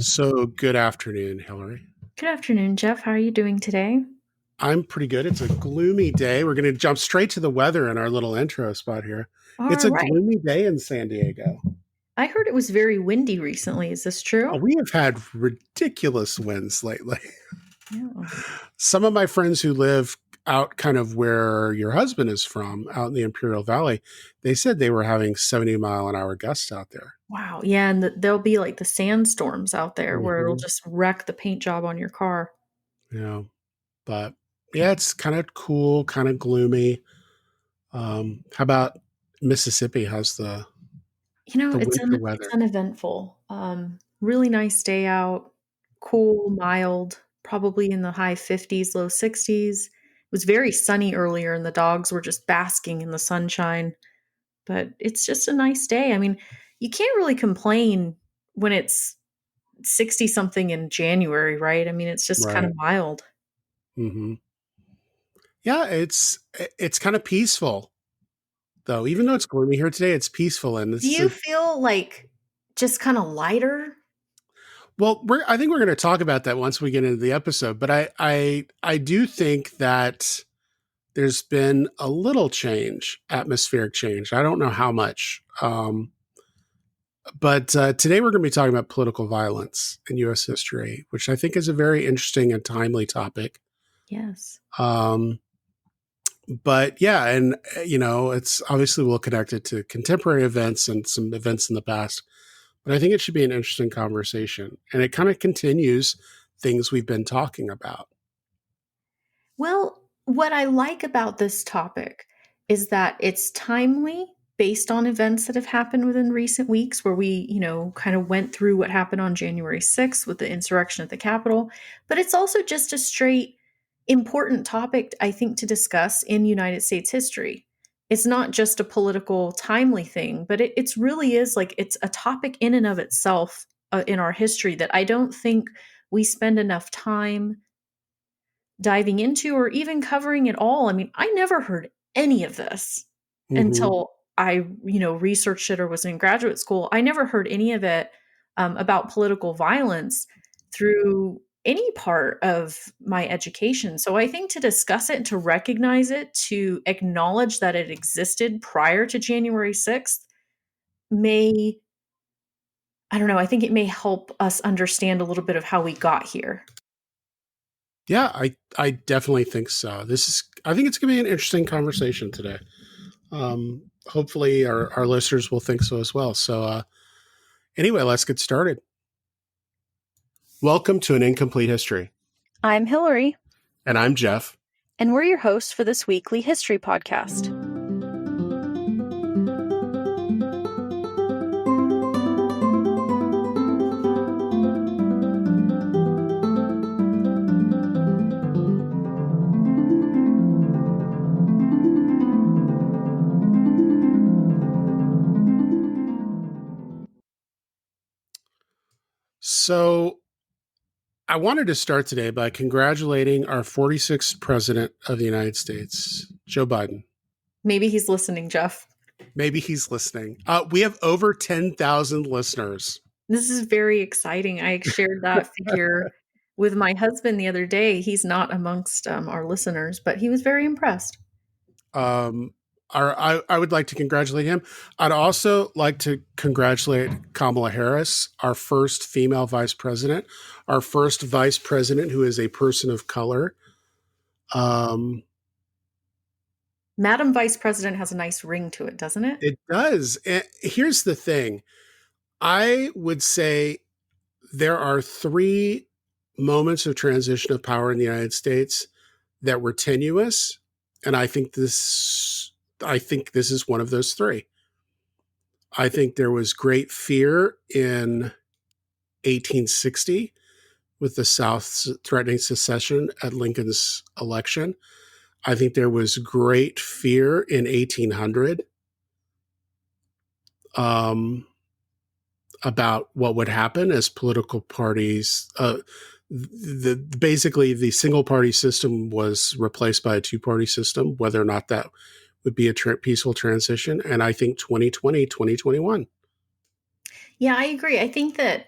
So good afternoon, Hilary. Good afternoon, Geoff. How are you doing today? I'm pretty good. It's a gloomy day. We're going to jump straight to the weather in our little intro spot here. It's All a right. gloomy day in San Diego. I heard it was very windy recently. Is this true? We have had ridiculous winds lately. Yeah. Some of my friends who live out kind of where your husband is from, out in the Imperial Valley, they said they were having 70-mile-an-hour gusts out there. Wow. Yeah, and there'll be like the sandstorms out there where it'll Hmm. just wreck the paint job on your car. Yeah, but yeah, it's kind of cool, kind of gloomy. How about Mississippi? How's the winter It's weather? uneventful. Really nice day out, cool, mild, probably in the high 50s, low 60s. It was very sunny earlier, and the dogs were just basking in the sunshine. But it's just a nice day. I mean, you can't really complain when it's 60 something in January, right? I mean, it's just kind of Right. mild. Hmm. Yeah, it's kind of peaceful though. Even though it's gloomy here today, it's peaceful, and Do it's you feel like just kind of lighter? I think we're going to talk about that once we get into the episode. But I do think that there's been a little change, atmospheric change. I don't know how much. But today we're going to be talking about political violence in U.S. history, which I think is a very interesting and timely topic. Yes. Um, but yeah, and it's obviously well connected to contemporary events and some events in the past. But I think it should be an interesting conversation, and it kind of continues things we've been talking about. Well, what I like about this topic is that it's timely based on events that have happened within recent weeks where we, kind of went through what happened on January 6th with the insurrection at the Capitol, but it's also just a straight important topic I think to discuss in United States history. It's not just a political timely thing, but it's really is like it's a topic in and of itself in our history that I don't think we spend enough time diving into or even covering it all. I mean, I never heard any of this Hmm. until I, researched it or was in graduate school. I never heard any of it about political violence through any part of my education. So I think to discuss it, to recognize it, to acknowledge that it existed prior to January 6th may, I don't know, I think it may help us understand a little bit of how we got here. Yeah, I definitely think so. I think it's going to be an interesting conversation today. Hopefully, our listeners will think so as well. So, anyway, let's get started. Welcome to An Incomplete History. I'm Hilary. And I'm Geoff. And we're your hosts for this weekly history podcast. So, I wanted to start today by congratulating our 46th president of the United States, Joe Biden. Maybe he's listening, Geoff. Maybe he's listening. We have over 10,000 listeners. This is very exciting. I shared that figure with my husband the other day. He's not amongst our listeners, but he was very impressed. Um, I would like to congratulate him. I'd also like to congratulate Kamala Harris, our first female vice president, our first vice president who is a person of color. Madam Vice President has a nice ring to it, doesn't it? It does. Here's the thing. I would say there are three moments of transition of power in the United States that were tenuous, and I think this is one of those three. I think there was great fear in 1860 with the South threatening secession at Lincoln's election. I think there was great fear in 1800 um, about what would happen as political parties. Basically, the single party system was replaced by a two party system, whether or not that would be a peaceful transition. And I think 2020, 2021. Yeah, I agree. I think that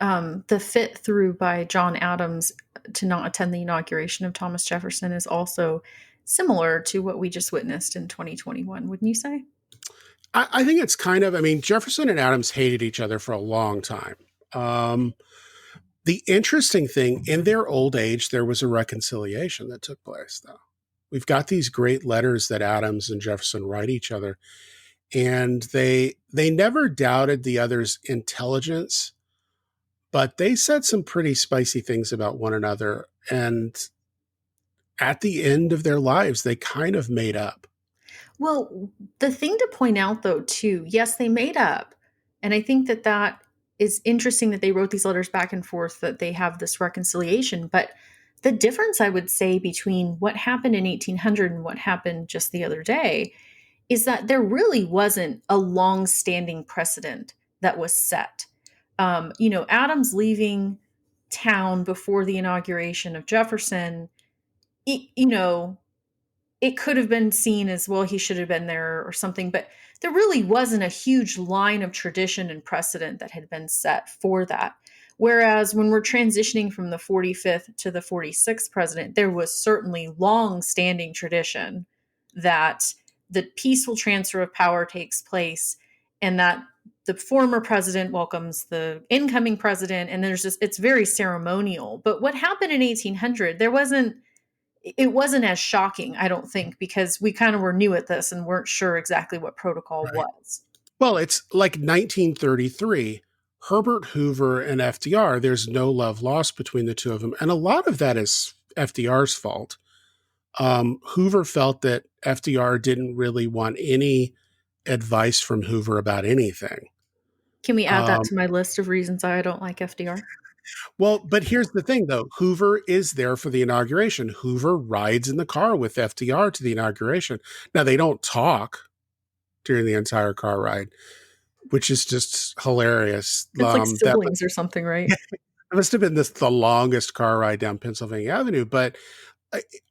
the fit through by John Adams to not attend the inauguration of Thomas Jefferson is also similar to what we just witnessed in 2021, wouldn't you say? I think it's kind of, I mean, Jefferson and Adams hated each other for a long time. Um, the interesting thing, in their old age, there was a reconciliation that took place, though. We've got these great letters that Adams and Jefferson write each other, and they never doubted the other's intelligence, but they said some pretty spicy things about one another. And at the end of their lives, they kind of made up. Well, the thing to point out, though, too, yes, they made up. And I think that that is interesting that they wrote these letters back and forth, that they have this reconciliation. But the difference, I would say, between what happened in 1800 and what happened just the other day is that there really wasn't a long standing precedent that was set. Adams leaving town before the inauguration of Jefferson, it, you know, it could have been seen as, well, he should have been there or something, but there really wasn't a huge line of tradition and precedent that had been set for that. Whereas when we're transitioning from the 45th to the 46th president, there was certainly long standing tradition that the peaceful transfer of power takes place and that the former president welcomes the incoming president. And there's just, it's very ceremonial. But what happened in 1800, it wasn't as shocking, I don't think, because we kind of were new at this and weren't sure exactly what protocol Right. was. Well, it's like 1933. Herbert Hoover and FDR, there's no love lost between the two of them. And a lot of that is FDR's fault. Hoover felt that FDR didn't really want any advice from Hoover about anything. Can we add that Um, to my list of reasons I don't like FDR? well, but here's the thing, though. Hoover is there for the inauguration. Hoover rides in the car with FDR to the inauguration. Now, they don't talk during the entire car ride, which is just hilarious. It's like That siblings or something, right? must have been the longest car ride down Pennsylvania Avenue. But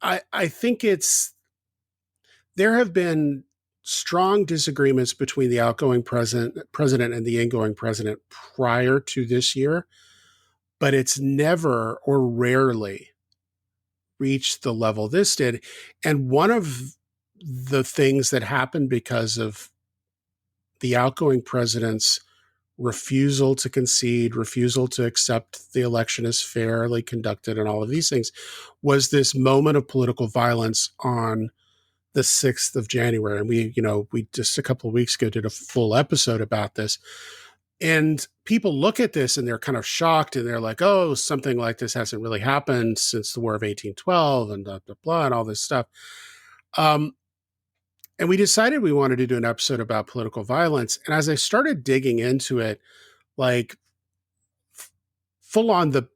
I think there have been strong disagreements between the outgoing president and the incoming president prior to this year, but it's never or rarely reached the level this did. And one of the things that happened because of the outgoing president's refusal to concede, refusal to accept the election as fairly conducted, and all of these things was this moment of political violence on the 6th of January. And we just a couple of weeks ago did a full episode about this. And people look at this and they're kind of shocked and they're like, oh, something like this hasn't really happened since the War of 1812 and blah, blah, blah, and all this stuff. Um, and we decided we wanted to do an episode about political violence. And as I started digging into it, like full on the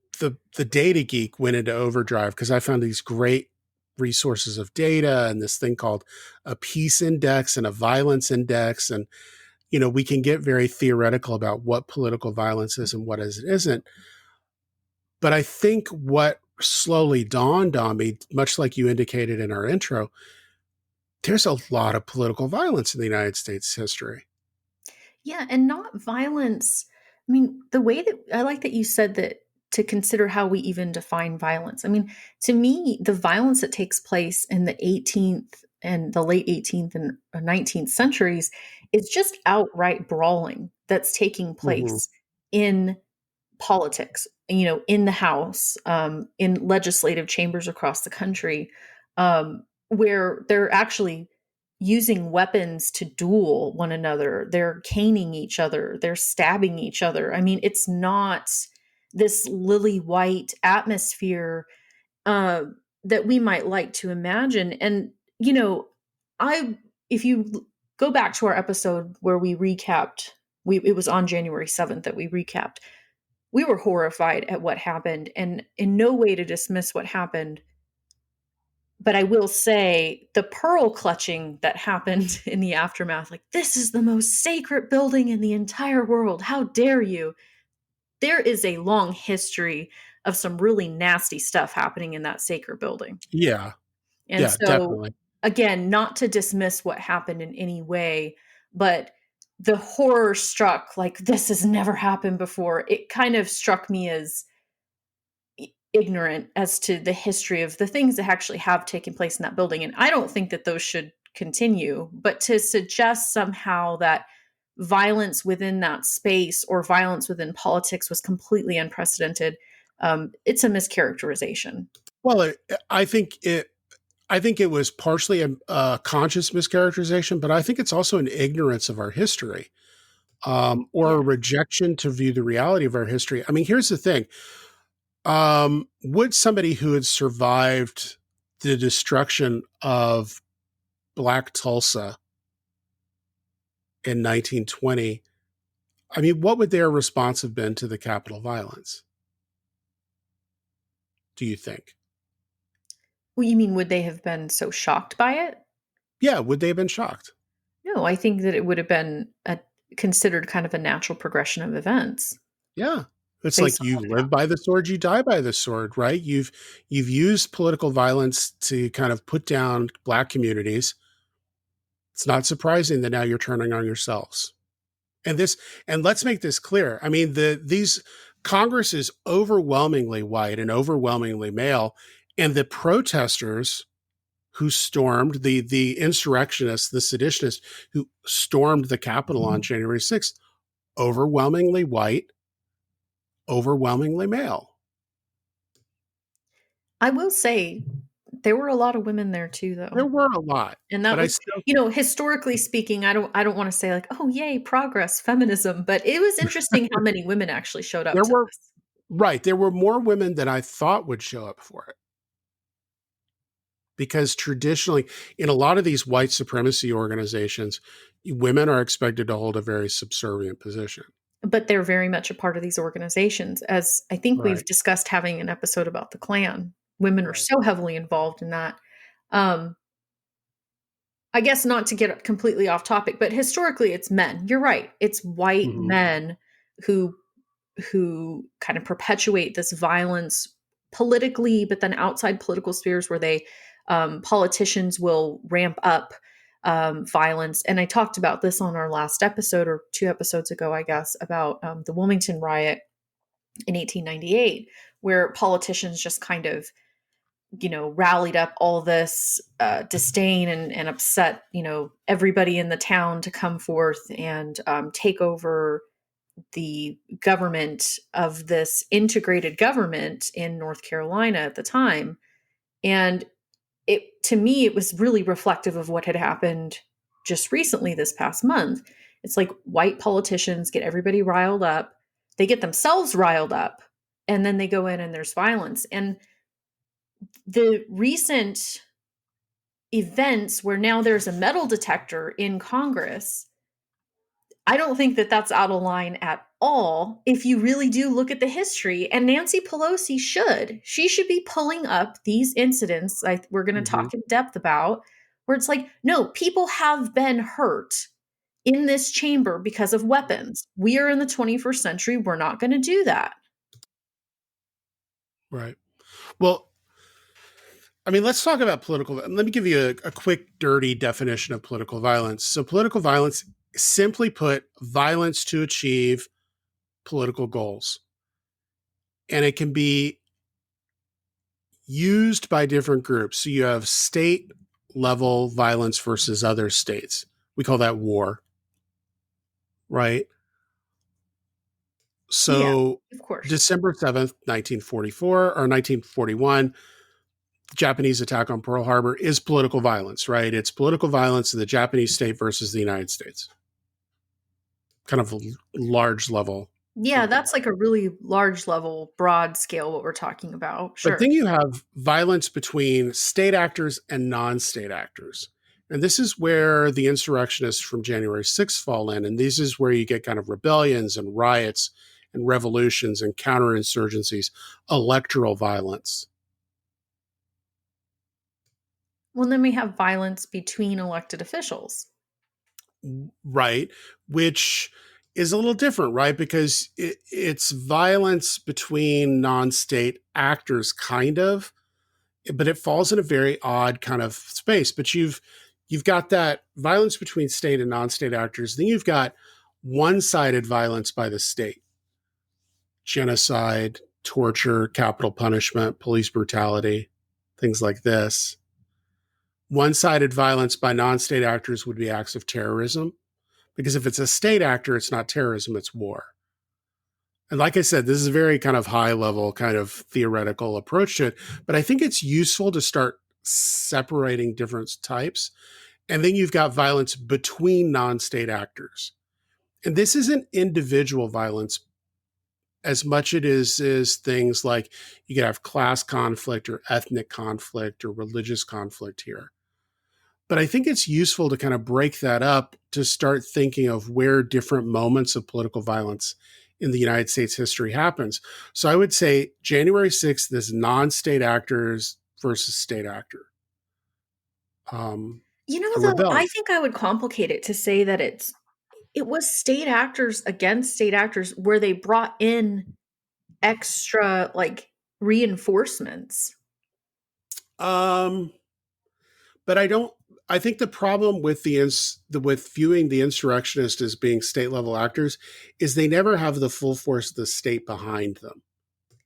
data geek went into overdrive because I found these great resources of data and this thing called a peace index and a violence index. And we can get very theoretical about what political violence is and what is it isn't. But I think what slowly dawned on me, much like you indicated in our intro, there's a lot of political violence in the United States history. Yeah, and not violence. I mean, the way that I like that you said that, to consider how we even define violence. I mean, to me, the violence that takes place in the 18th and the late 18th and 19th centuries is just outright brawling that's taking Mm-hmm. place in politics, in the House, in legislative chambers across the country, where they're actually using weapons to duel one another. They're caning each other, they're stabbing each other. I mean, it's not this lily white atmosphere uh, that we might like to imagine. And, I, if you go back to our episode where we recapped, it was on January 7th that we recapped, we were horrified at what happened, and in no way to dismiss what happened. But I will say the pearl clutching that happened in the aftermath, like, this is the most sacred building in the entire world. How dare you? There is a long history of some really nasty stuff happening in that sacred building. Yeah, And yeah, so, definitely. again, not to dismiss what happened in any way, but the horror struck, like, this has never happened before. It kind of struck me as ignorant as to the history of the things that actually have taken place in that building. And I don't think that those should continue, but to suggest somehow that violence within that space or violence within politics was completely unprecedented, it's a mischaracterization. Well, I think it was partially a conscious mischaracterization, but I think it's also an ignorance of our history, or a Yeah. rejection to view the reality of our history. I mean, here's the thing: would somebody who had survived the destruction of Black Tulsa in 1920, I mean, what would their response have been to the Capitol violence? Do you think? Well, you mean would they have been so shocked by it? Yeah, would they have been shocked? No, I think that it would have been considered kind of a natural progression of events Yeah. It's based like on you what had live by happened. the sword, you die by the sword, right? You've used political violence to kind of put down black communities. It's not surprising that now you're turning on yourselves. And this, and let's make this clear. I mean, these Congress is overwhelmingly white and overwhelmingly male, and the protesters who stormed the insurrectionists, the seditionists who stormed the Capitol on January 6th, overwhelmingly white, overwhelmingly male. I will say there were a lot of women there too, There though. were a lot, And that but I was, still historically speaking, I don't wanna say like, "Oh, yay, progress, feminism," but it was interesting how many women actually showed up there to were this. right, there were more women than I thought would show up for it. Because traditionally, in a lot of these white supremacy organizations, women are expected to hold a very subservient position. But they're very much a part of these organizations, as I think we've Right. discussed having an episode about the Klan. Women are Right. so heavily involved in that. Um, I guess not to get completely off topic, but historically it's men. You're right. It's white Hmm. men who kind of perpetuate this violence politically, but then outside political spheres where they politicians will ramp up violence. And I talked about this on our last episode or two episodes ago, I guess, about the Wilmington riot in 1898, where politicians just kind of rallied up all this disdain and upset everybody in the town to come forth and take over the government of this integrated government in North Carolina at the time. And it to me it was really reflective of what had happened just recently this past month. It's like white politicians get everybody riled up, they get themselves riled up, and then they go in and there's violence. And the recent events where now there's a metal detector in Congress, I don't think that that's out of line at all if you really do look at the history. And Nancy Pelosi should. She should be pulling up these incidents like we're going to Hmm. talk in depth about, where it's like, no, people have been hurt in this chamber because of weapons. We are in the 21st century. We're not going to do that. Right. Well, I mean, let's talk about political. Let me give you a quick, dirty definition of political violence. So, political violence, simply put, violence to achieve political goals. And it can be used by different groups. So, you have state level violence versus other states. We call that war, right? Yeah, So, of course. December 7th, 1944 or 1941, Japanese attack on Pearl Harbor is political violence, right? It's political violence of the Japanese state versus the United States. Kind of a large level Yeah, political. that's like a really large level, broad scale, what we're talking about. But Sure. then you have violence between state actors and non-state actors. And this is where the insurrectionists from January 6th fall in. And this is where you get kind of rebellions and riots and revolutions and counterinsurgencies, electoral violence. Well, then we have violence between elected officials. Right, which is a little different, right? Because it's violence between non-state actors, kind of, but it falls in a very odd kind of space. But you've got that violence between state and non-state actors. Then you've got one-sided violence by the state, genocide, torture, capital punishment, police brutality, things like this. One-sided violence by non-state actors would be acts of terrorism, because if it's a state actor, it's not terrorism, it's war. And like I said, this is a very kind of high level, kind of theoretical approach to it. But I think it's useful to start separating different types. And then you've got violence between non state actors. And this isn't individual violence as much it is things like you could have class conflict or ethnic conflict or religious conflict here. But I think it's useful to kind of break that up to start thinking of where different moments of political violence in the United States history happens. So I would say January 6th is non-state actors versus state actor. A Though, I rebellion. think I would complicate it to say that it was state actors against state actors where they brought in extra like reinforcements. Um, but I don't. I think the problem with with viewing the insurrectionists as being state level actors is they never have the full force of the state behind them.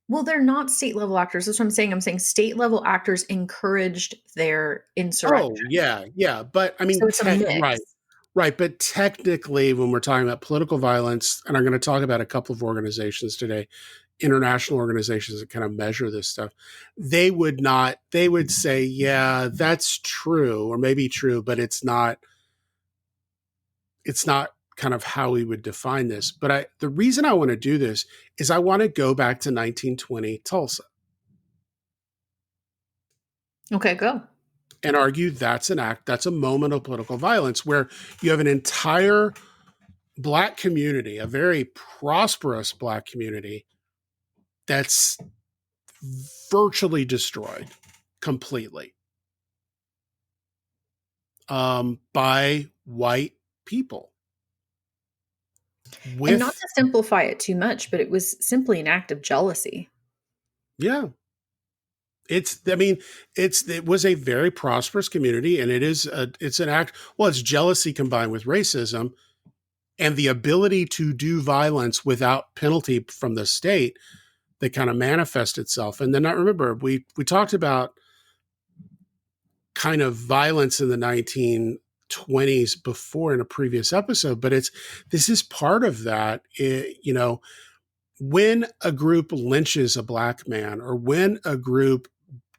Well, they're not state level actors. That's what I'm saying. I'm saying state level actors encouraged their Oh insurrection. yeah, yeah. But I So mean, it's a mix. right, right. But technically, when we're talking about political violence, and I'm going to talk about a couple of organizations today, international organizations that kind of measure this stuff, they would not. They would say, yeah, that's true, or maybe true, but it's not. It's not kind of how we would define this. But the reason I want to do this is I want to go back to 1920 Tulsa Okay, go. and argue that's an act, that's a moment of political violence where you have an entire Black community, a very prosperous Black community, that's virtually destroyed completely by white people. And not With, to simplify it too much, but it was simply an act of jealousy. yeah, I mean, it was a very prosperous community, and it's an act. Well, it's jealousy combined with racism and the ability to do violence without penalty from the state that kind of manifest itself. And then I remember we talked about kind of violence in the 1920s before in a previous episode, but this is part of that. When a group lynches a Black man or when a group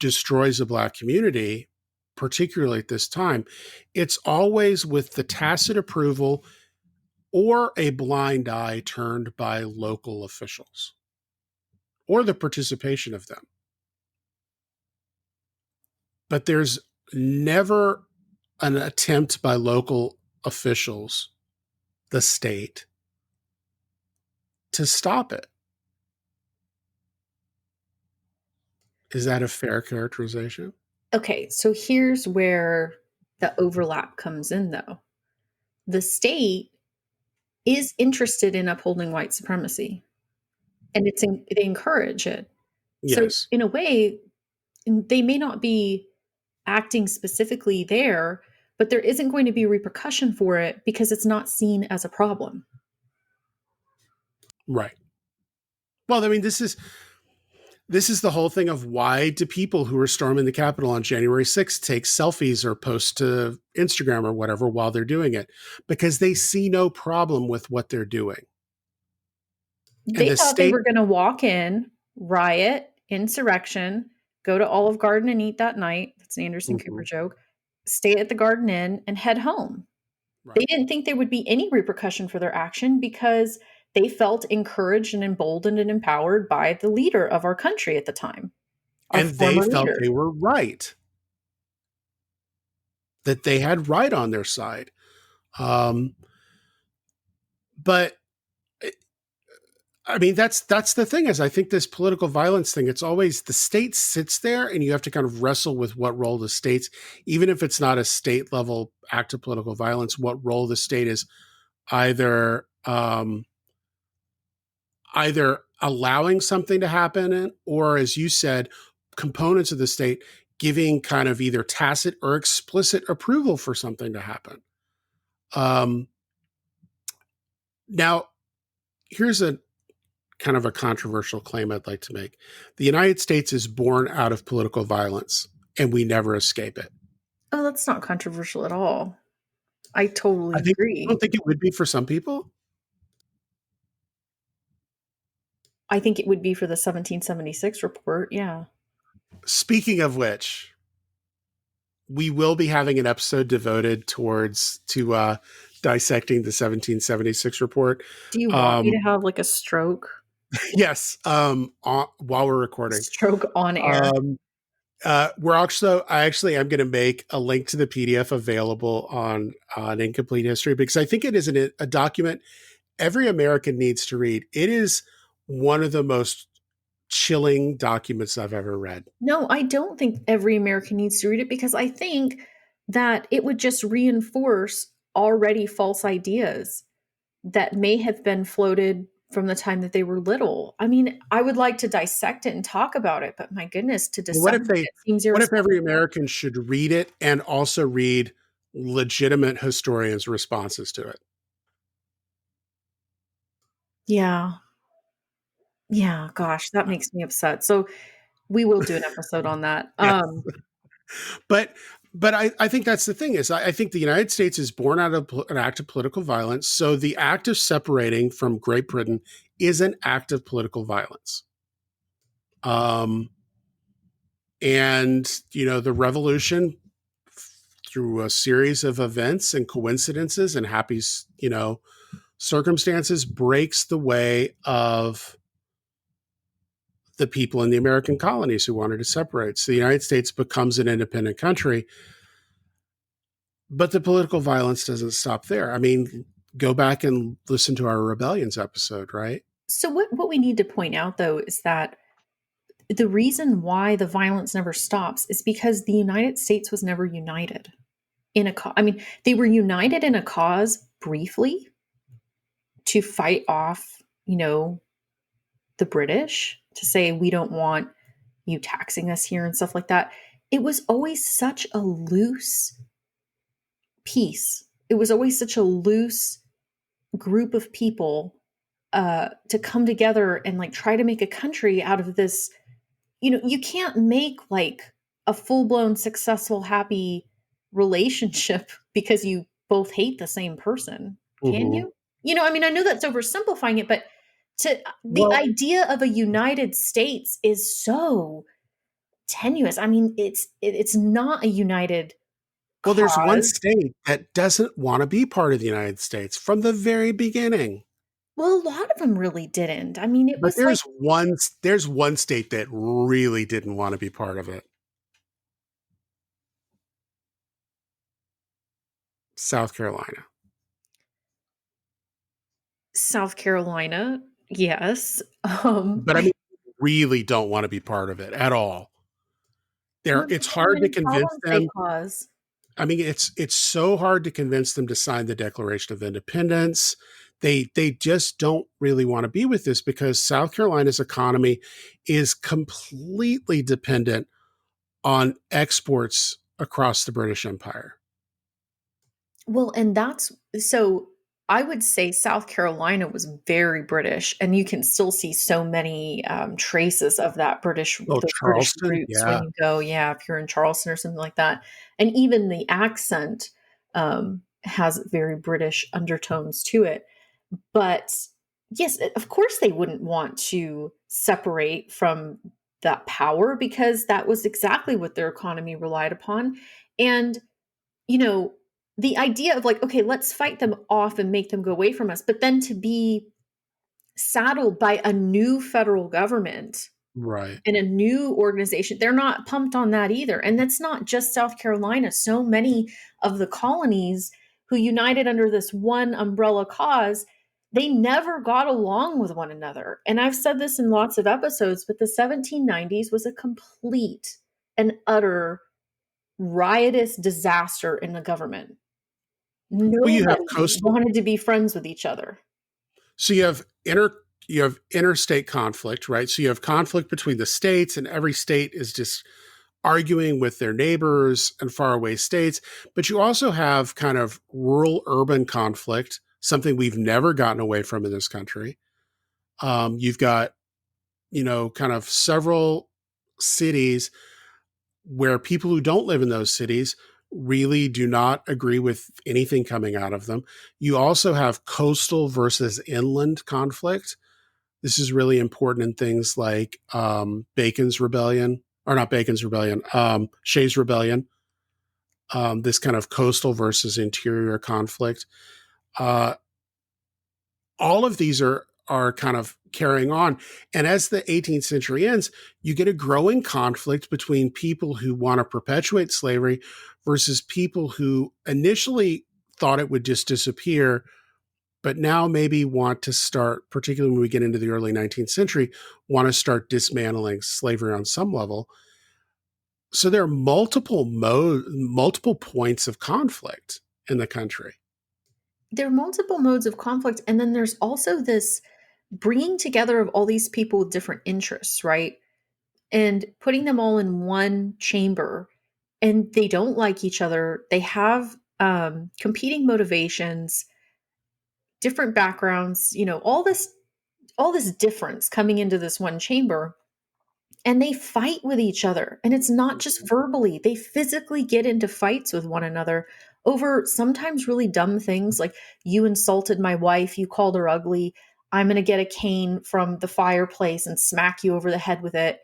destroys a Black community, particularly at this time, it's always with the tacit approval or a blind eye turned by local officials or the participation of them. But there's never an attempt by local officials, the state, to stop it. Is that a fair characterization? Okay, so here's where the overlap comes in, though. The state is interested in upholding white supremacy, and they encourage it. So, Yes. in a way, they may not be acting specifically there, but there isn't going to be a repercussion for it because it's not seen as a problem. Right. Well, I mean, this is the whole thing of why do people who are storming the Capitol on January 6th take selfies or post to Instagram or whatever while they're doing it? Because they see no problem with what they're doing. And They the thought they state, were going to walk in, riot, insurrection, go to Olive Garden and eat that night. That's an Anderson Cooper Mhm, joke. Stay at the Garden Inn and head home. They right. didn't think there would be any repercussion for their action because they felt encouraged and emboldened and empowered by the leader of our country at the time, our And they former felt leader. they were right, that they had right on their side. Um, but I mean, that's the thing is I think this political violence thing, it's always the state sits there and you have to kind of wrestle with what role the states, even if it's not a state level act of political violence, what role the state is either either allowing something to happen or as you said, components of the state giving kind of either tacit or explicit approval for something to happen. Um, Now, here's a kind of a controversial claim I'd like to make. The United States is born out of political violence, and we never escape it. Oh, that's not controversial at all. I totally I don't agree. think it would be for some people. I think it would be for the 1776 report, yeah. Speaking of which, we will be having an episode devoted towards to dissecting the 1776 report. Do you want me Um, to have, like, a yes, while we're recording. stroke on air? Um, we're also, I actually am going to make a link to the PDF available on Incomplete History, because I think it is a document every American needs to read. It is one of the most chilling documents I've ever read. No, I don't think every American needs to read it because I think that it would just reinforce already false ideas that may have been floated from the time that they were little. I mean, I would like to dissect it and talk about it, but my goodness, to Well, what if disseminate it seems what if every irresponsible. American should read it and also read legitimate historians' responses to it? Yeah. Yeah, gosh, that makes me upset. So we will do an episode on that. Yes. But I think that's the thing is I think the United States is born out of an act of political violence. So the act of separating from Great Britain is an act of political violence. Um, and the revolution, through a series of events and coincidences and happy circumstances, breaks the way of the people in the American colonies who wanted to separate. So the United States becomes an independent country, but the political violence doesn't stop there. I mean, go back and listen to our rebellions episode, right? So what we need to point out though is that the reason why the violence never stops is because the United States was never united in a I mean, they were united in a cause briefly to fight off, the British, to say we don't want you taxing us here and stuff like that. It was always such a loose peace. It was always such a loose group of people to come together and like try to make a country out of this. You can't make like a full-blown successful happy relationship because you both hate the same person, can Mm-hmm. you? I mean, I know that's oversimplifying it, but to the Well, idea of a united states is so tenuous. I mean, it's not a united there's one cause. state that doesn't want to be part of the United States from the very beginning. Well, a lot of them really didn't. I mean, it But was like, there's one state that really didn't want to be part of it. South Carolina. South Carolina, yes. But I mean, really don't want to be part of it at all. Well, It's how hard to many convince problems they them. cause. I mean, it's so hard to convince them to sign the Declaration of Independence. They just don't really want to be with this because South Carolina's economy is completely dependent on exports across the British Empire. Well, and that's so I would say South Carolina was very British, and you can still see so many traces of Oh, those British Charleston, roots when yeah. you go, yeah, if you're in Charleston or something like that. And even the accent has very British undertones to it. But yes, of course, they wouldn't want to separate from that power because that was exactly what their economy relied upon. And you know, the idea of like, okay, let's fight them off and make them go away from us, but then to be saddled by a new federal government Right. and a new organization, they're not pumped on that either. And that's not just South Carolina. So many of the colonies who united under this one umbrella cause, they never got along with one another. And I've said this in lots of episodes, but the 1790s was a complete and utter riotous disaster in the government. Well, you have Nobody coastal. wanted to be friends with each other. So you have interstate conflict, right? So you have conflict between the states, and every state is just arguing with their neighbors in faraway states. But you also have kind of rural urban conflict, something we've never gotten away from in this country. You've got, kind of several cities where people who don't live in those cities really do not agree with anything coming out of them. You also have coastal versus inland conflict. This is really important in things like Bacon's Rebellion, or not Bacon's Rebellion, Shays' Rebellion, this kind of coastal versus interior conflict. Uh, all of these are kind of carrying on. And as the 18th century ends, you get a growing conflict between people who want to perpetuate slavery versus people who initially thought it would just disappear, but now maybe want to start, particularly when we get into the early 19th century, want to start dismantling slavery on some level. So there are multiple points of conflict in the country. There are multiple modes of conflict. And then there's also this bringing together of all these people with different interests, right? And putting them all in one chamber, and they don't like each other. They have competing motivations, different backgrounds, all this difference coming into this one chamber, and they fight with each other. And it's not just verbally, they physically get into fights with one another over sometimes really dumb things like, you insulted my wife, you called her ugly, I'm going to get a cane from the fireplace and smack you over the head with it.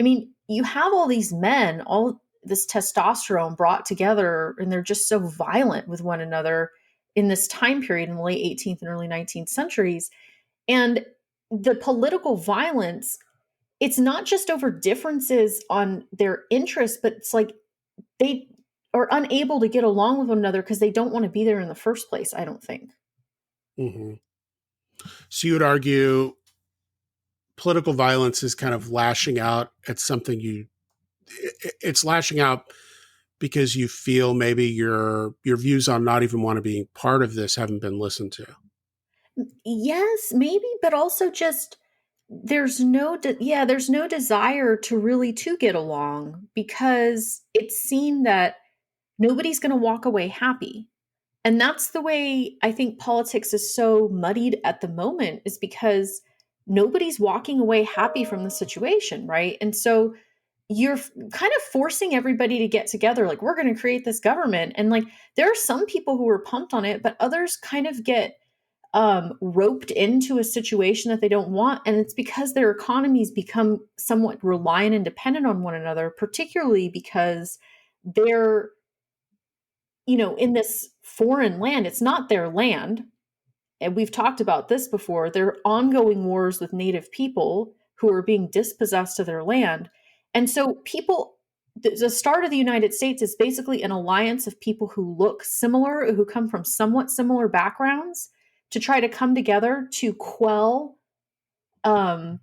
I mean, you have all these men, all this testosterone brought together, and they're just so violent with one another in this time period in the late 18th and early 19th centuries. And the political violence, it's not just over differences on their interests, but it's like they are unable to get along with one another because they don't want to be there in the first place, I don't think. Mm-hmm. So you would argue political violence is kind of lashing out at something it's lashing out because you feel maybe your views on not even want to be part of this haven't been listened to. Yes, maybe, but also just there's no desire to really to get along because it's seen that nobody's going to walk away happy. And that's the way I think politics is so muddied at the moment, is because nobody's walking away happy from the situation, right? And so you're kind of forcing everybody to get together, like, we're going to create this government. And like, there are some people who are pumped on it, but others kind of get roped into a situation that they don't want. And it's because their economies become somewhat reliant and dependent on one another, particularly because they're, in this foreign land. It's not their land. And we've talked about this before. There are ongoing wars with native people who are being dispossessed of their land. And so the start of the United States is basically an alliance of people who look similar, who come from somewhat similar backgrounds, to try to come together to quell, um,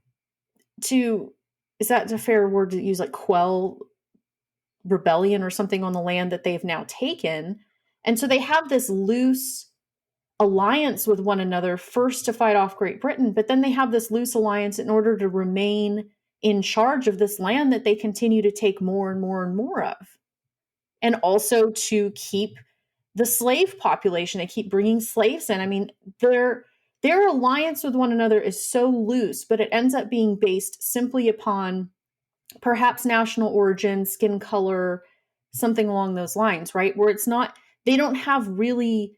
to, is that a fair word to use, like quell rebellion or something on the land that they've now taken. And so they have this loose alliance with one another, first to fight off Great Britain, but then they have this loose alliance in order to remain in charge of this land that they continue to take more and more and more of. And also to keep the slave population, they keep bringing slaves in. I mean, their alliance with one another is so loose, but it ends up being based simply upon perhaps national origin, skin color, something along those lines, right? Where it's not, they don't have really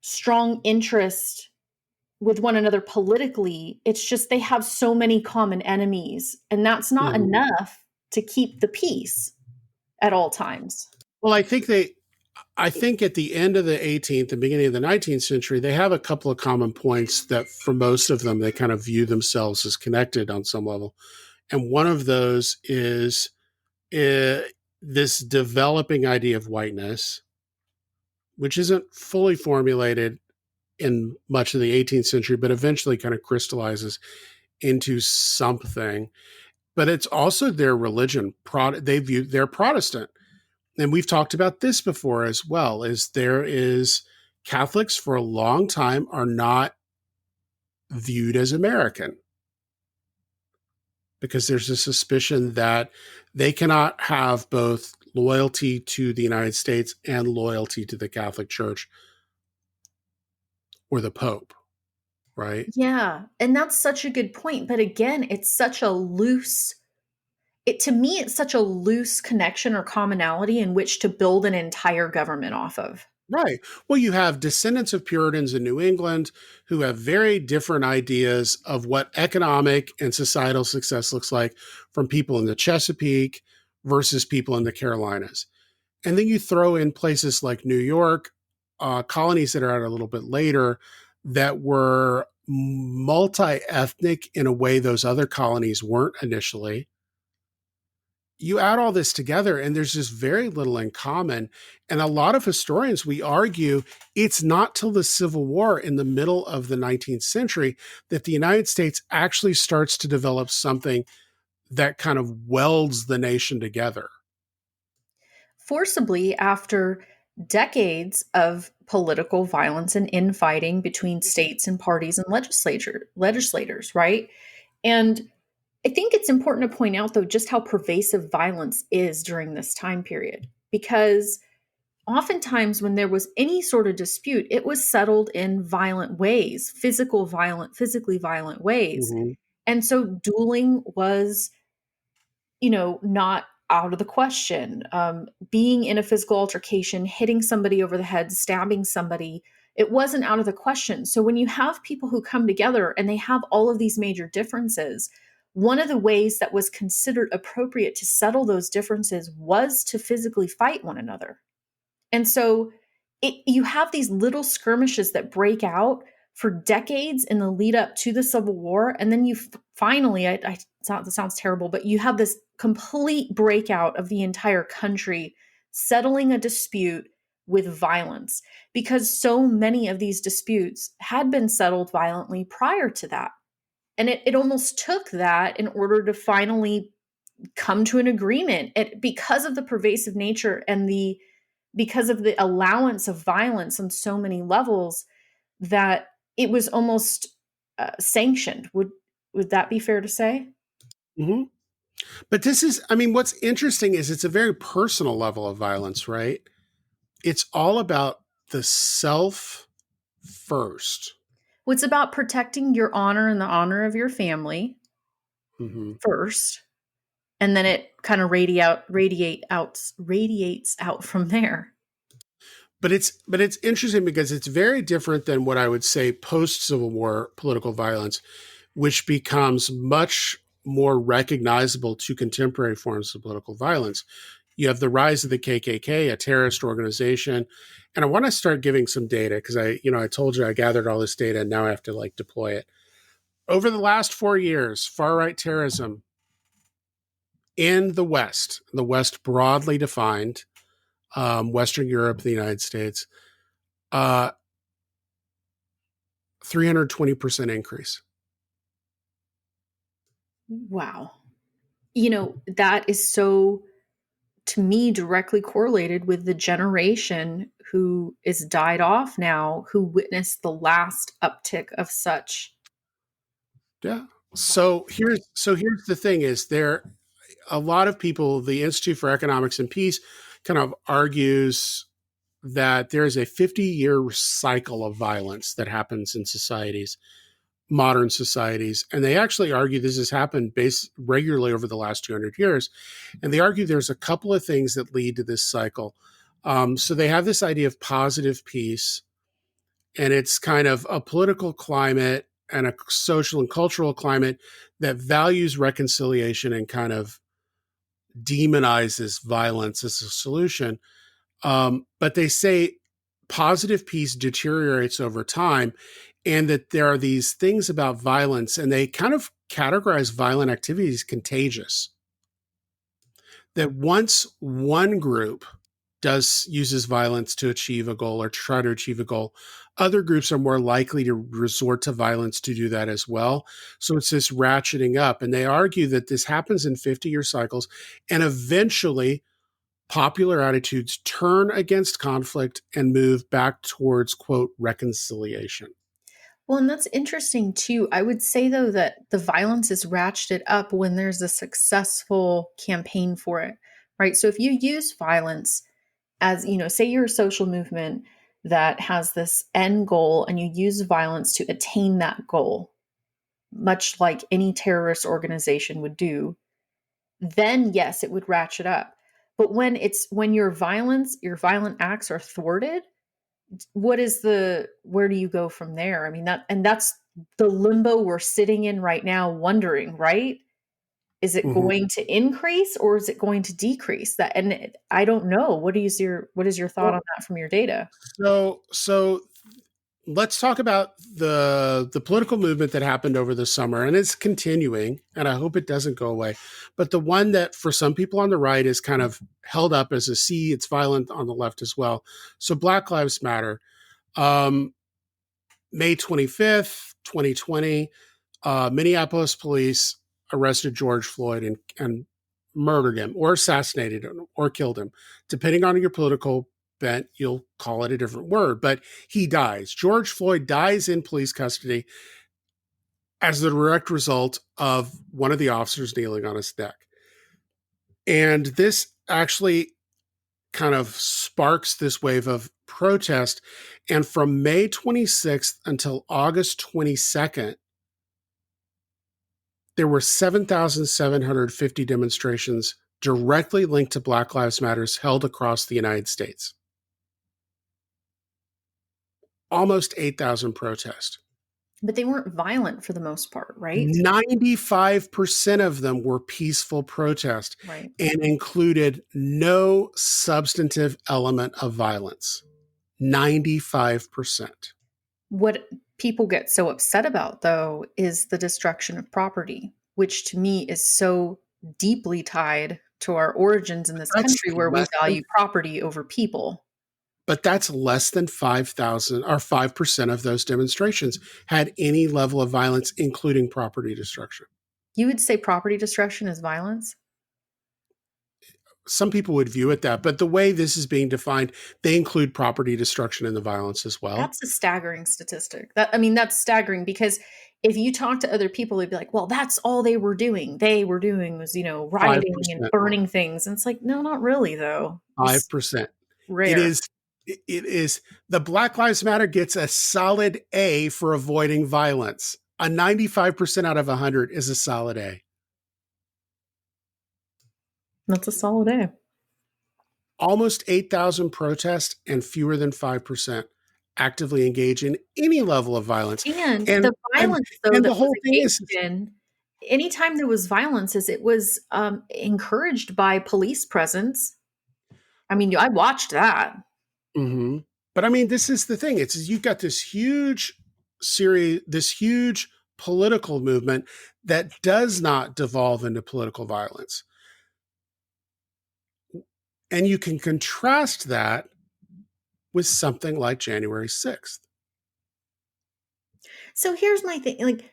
strong interest with one another politically. It's just they have so many common enemies, and that's not Mm-hmm. enough to keep the peace at all times. Well, I think at the end of the 18th and beginning of the 19th century, they have a couple of common points that for most of them, they kind of view themselves as connected on some level. And one of those is this developing idea of whiteness, which isn't fully formulated in much of the 18th century, but eventually kind of crystallizes into something. But it's also their religion. They're Protestant. And we've talked about this before as well, is there is Catholics for a long time are not viewed as American. because there's a suspicion that they cannot have both loyalty to the United States and loyalty to the Catholic Church or the Pope, right? Yeah, and that's such a good point, but again, it's such a loose it to me, it's such a loose connection or commonality in which to build an entire government off of. Right. Well, you have descendants of Puritans in New England who have very different ideas of what economic and societal success looks like from people in the Chesapeake versus people in the Carolinas. And then you throw in places like New York, colonies that are out a little bit later that were multi ethnic in a way those other colonies weren't initially. You add all this together and there's just very little in common. And a lot of historians, we argue it's not till the Civil War in the middle of the 19th century that the United States actually starts to develop something that kind of welds the nation together. Forcibly, after decades of political violence and infighting between states and parties and legislators, right? And I think it's important to point out, though, just how pervasive violence is during this time period, because oftentimes when there was any sort of dispute, it was settled in violent ways, physically violent ways. Mm-hmm. And so dueling was, not out of the question. Being in a physical altercation, hitting somebody over the head, stabbing somebody, it wasn't out of the question. So when you have people who come together and they have all of these major differences, one of the ways that was considered appropriate to settle those differences was to physically fight one another. And so you have these little skirmishes that break out for decades in the lead up to the Civil War. And then finally, that sounds terrible, but you have this complete breakout of the entire country settling a dispute with violence, because so many of these disputes had been settled violently prior to that. And it almost took that in order to finally come to an agreement, because of the pervasive nature and because of the allowance of violence on so many levels, that it was almost sanctioned. Would that be fair to say? Mm-hmm. But this is, I mean, what's interesting is it's a very personal level of violence, right? It's all about the self first. Well, it's about protecting your honor and the honor of your family Mm-hmm. first, and then it kind of radiates out from there. But it's interesting because it's very different than what I would say post Civil War political violence, which becomes much more recognizable to contemporary forms of political violence. You have the rise of the KKK, a terrorist organization, and I want to start giving some data because I told you I gathered all this data and now I have to like deploy it. Over the last 4 years, far right terrorism in the West broadly defined, Western Europe, the United States, uh, 320% increase. Wow. That is so, to me, directly correlated with the generation who is died off now, who witnessed the last uptick of such Yeah. So violence. here's the thing is there a lot of people, the Institute for Economics and Peace kind of argues that there is a 50-year cycle of violence that happens in societies, modern societies. And they actually argue this has happened regularly over the last 200 years. And they argue there's a couple of things that lead to this cycle. So they have this idea of positive peace, and it's kind of a political climate and a social and cultural climate that values reconciliation and kind of demonizes violence as a solution. But they say positive peace deteriorates over time, and that there are these things about violence, and they kind of categorize violent activities as contagious. That once one group uses violence to achieve a goal or to try to achieve a goal, other groups are more likely to resort to violence to do that as well. So it's this ratcheting up, and they argue that this happens in 50-year cycles, and eventually popular attitudes turn against conflict and move back towards, quote, reconciliation. Well, and that's interesting too. I would say though that the violence is ratcheted up when there's a successful campaign for it, right? So if you use violence as, say you're a social movement that has this end goal and you use violence to attain that goal, much like any terrorist organization would do, then yes, it would ratchet up. But when your violent acts are thwarted, where do you go from there? I mean, that's the limbo we're sitting in right now, wondering, right? Is it Mhm. going to increase or is it going to decrease? I don't know. What is your thought on Well, that from your data? so let's talk about the political movement that happened over the summer, and it's continuing, and I hope it doesn't go away. But the one that for some people on the right is kind of held up as a C, it's violent on the left as well. So Black Lives Matter. Um, May 25th, 2020, Minneapolis police arrested George Floyd and murdered him or assassinated him or killed him. Depending on your political bent, you'll call it a different word, but he dies. George Floyd dies in police custody as the direct result of one of the officers kneeling on his neck. And this actually kind of sparks this wave of protest. And from May 26th until August 22nd, there were 7,750 demonstrations directly linked to Black Lives Matters held across the United States. Almost 8,000 protests. But they weren't violent for the most part, right? 95% of them were peaceful protests Right. and included no substantive element of violence. 95%. What people get so upset about, though, is the destruction of property, which to me is so deeply tied to our origins in this That's country where we less than value property over people. but that's less than 5,000 or 5% of those demonstrations had any level of violence, including property destruction. You would say property destruction is violence? Some people would view it that, but the way this is being defined, they include property destruction in the violence as well. That's a staggering statistic. That's staggering because if you talk to other people, they'd be like, well, that's all they were doing. They were doing was, rioting and 5%. burning things. And it's like, no, not really, though. It's 5%. It rare. is it is the Black Lives Matter gets a solid A for avoiding violence. A 95% out of 100 is a solid A. That's a solid A. Almost 8,000 protests and fewer than 5% actively engage in any level of violence. And And the violence, though, and that the was whole thing engaged is in, anytime there was violence, is it was encouraged by police presence. I mean, I watched that. mhm. But I mean, this is the thing. It's you've got this huge political movement that does not devolve into political violence. And you can contrast that with something like January 6th. So here's my thing. Like,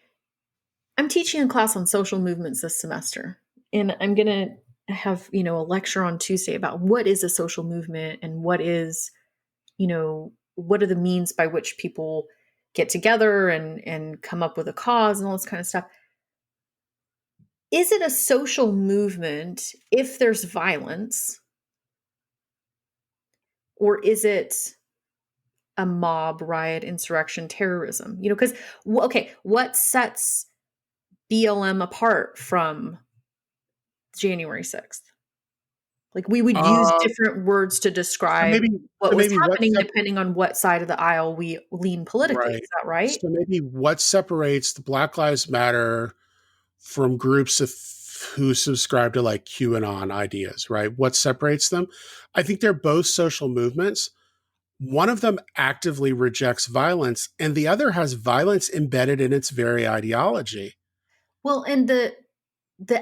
I'm teaching a class on social movements this semester, and I'm going to have, a lecture on Tuesday about what is a social movement and what are the means by which people get together and come up with a cause and all this kind of stuff. Is it a social movement if there's violence, or is it a mob, riot, insurrection, terrorism? Because, okay, what sets BLM apart from January 6th? Like, we would use Uh, different words to so describe maybe what so was maybe happening depending on what side of the aisle we lean politically. right. Is that right? So maybe what separates the Black Lives Matter from groups of who subscribe to like QAnon ideas, right? What separates them? I think they're both social movements. One of them actively rejects violence, and the other has violence embedded in its very ideology. Well, and the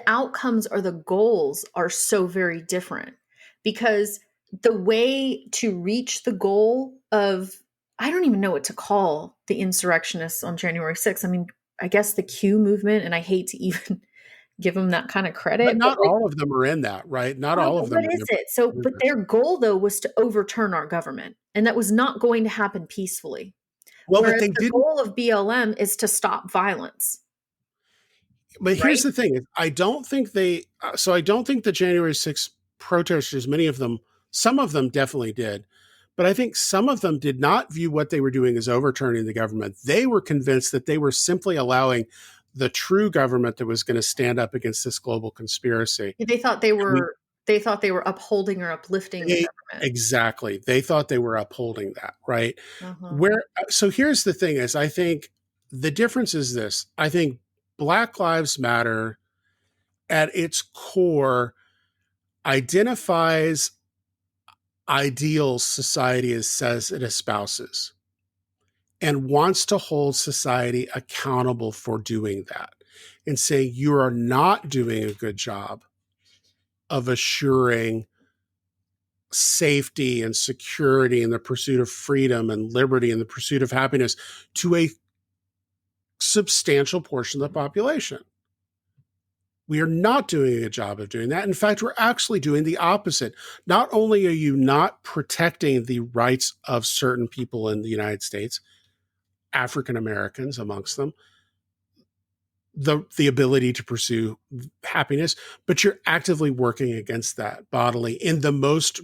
outcomes or the goals are so very different because the way to reach the goal of, I don't even know what to call the insurrectionists on January 6th. I mean, I guess the Q movement, and I hate to even give them that kind of But credit, but not like, all of them are in that, right? Not oh, all but of them what are in is the it? So, but movement. their goal though was to overturn our government, and that was not going to happen peacefully. Well, but Whereas they the didn't. goal of BLM is to stop violence, But here's right? the thing: I don't think they. So I don't think the January 6th protesters, many of them, some of them definitely did, but I think some of them did not view what they were doing as overturning the government. They were convinced that they were simply allowing the true government that was going to stand up against this global conspiracy. They thought they And we, were they thought they were upholding or uplifting the they government. exactly, they thought they were upholding that, right? Uh-huh. Where so here's the thing: is I think the difference is this. I think Black Lives Matter at its core identifies ideals society is, says it espouses and wants to hold society accountable for doing that and saying you are not doing a good job of assuring safety and security in the pursuit of freedom and liberty and the pursuit of happiness to a substantial portion of the population. We are not doing a job of doing that. In fact, we're actually doing the opposite. Not only are you not protecting the rights of certain people in the United States, African Americans amongst them, the ability to pursue happiness, but you're actively working against that bodily in the most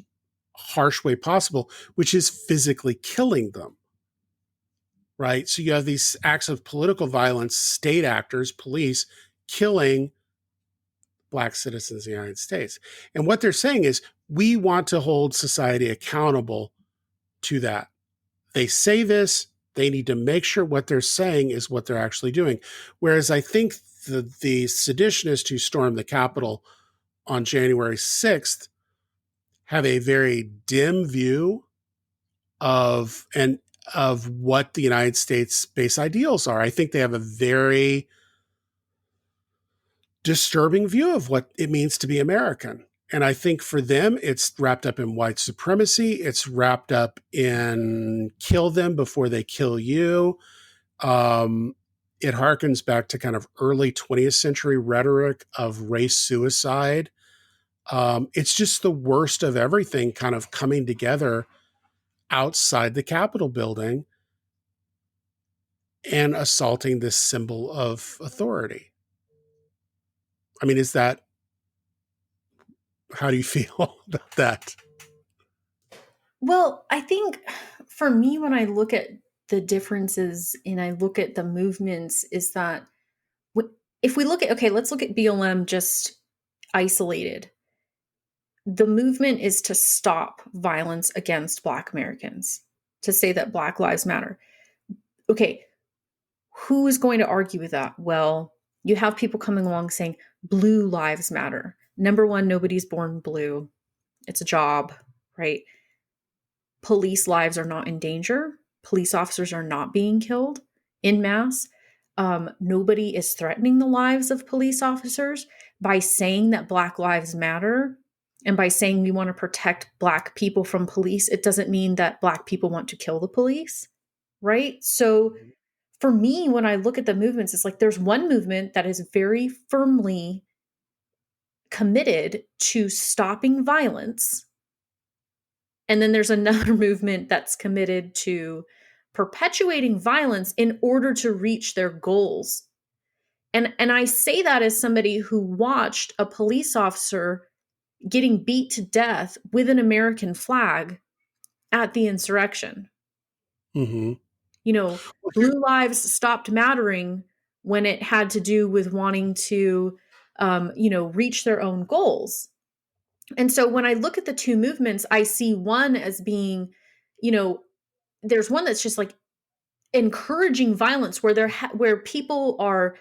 harsh way possible, which is physically killing them. Right. So you have these acts of political violence, state actors, police killing Black citizens of the United States. And what they're saying is, we want to hold society accountable to that. They say this, they need to make sure what they're saying is what they're actually doing. Whereas I think the seditionists who stormed the Capitol on January 6th have a very dim view of of what the United States base ideals are. I think they have a very disturbing view of what it means to be American. And I think for them, it's wrapped up in white supremacy. It's wrapped up in kill them before they kill you. Um, it harkens back to kind of early 20th century rhetoric of race suicide. It's just the worst of everything kind of coming together outside the Capitol building and assaulting this symbol of authority. I mean, is that, how do you feel about that? Well, I think for me, when I look at the differences and I look at the movements, is that if we look at, okay, let's look at BLM just isolated. The movement is to stop violence against Black Americans, to say that Black Lives Matter. Okay, who is going to argue with that? Well, you have people coming along saying blue lives matter. Number one, nobody's born blue. It's a job, right? Police lives are not in danger. Police officers are not being killed in mass. Nobody is threatening the lives of police officers by saying that Black Lives Matter and by saying we want to protect Black people from police. It doesn't mean that Black people want to kill the police, right? So for me, when I look at the movements, it's like there's one movement that is very firmly committed to stopping violence. And then there's another movement that's committed to perpetuating violence in order to reach their goals. And I say that as somebody who watched a police officer getting beat to death with an American flag at the insurrection. Mm-hmm. You know, Well, here, blue lives stopped mattering when it had to do with wanting to, reach their own goals. And so when I look at the two movements, I see one as being, you know, there's one that's just like encouraging violence where where people are